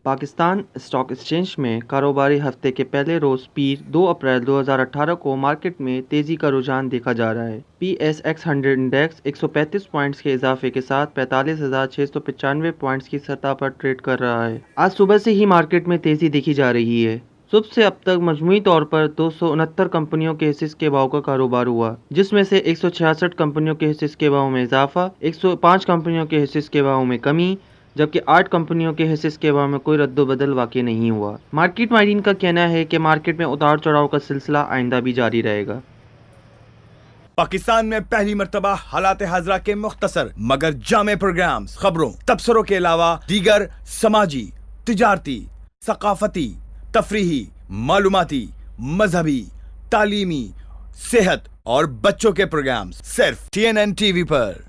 Pakistan stock exchange में कारोबारी हफ्ते के पहले रोज पीर 2 अप्रैल 2018 को मार्केट में तेजी का रुझान देखा जा रहा है। PSX 100 इंडेक्स 135 पॉइंट्स के इजाफे के साथ 45,695 पॉइंट्स की सतह पर ट्रेड कर रहा है। आज सुबह से ही मार्केट में तेजी देखी जा रही है। सुबह से अब तक मजमूई तौर पर 269 कंपनियों के हिस्से के भाव का कारोबार हुआ, जिसमें से 166 कंपनियों के हिस्से के भाव में इजाफा, 105 कंपनियों के हिस्से के भाव में कमी, जबकि 8 कंपनियों के हिस्से के भाव में कोई रद्दोबदल वाक़ई नहीं हुआ। मार्केट माहिरीन का कहना है कि मार्केट में उतार चढ़ाव का सिलसिला आइंदा भी जारी रहेगा। पाकिस्तान में पहली मर्तबा हालात हाजरा के मुख्तसर मगर जामे प्रोग्राम्स, खबरों, तबसरों के अलावा दीगर समाजी, तिजारती, सकाफती, तफरीही, मालूमाती, मजहबी, तालीमी, सेहत और बच्चों के प्रोग्राम्स सिर्फ TNN TV पर।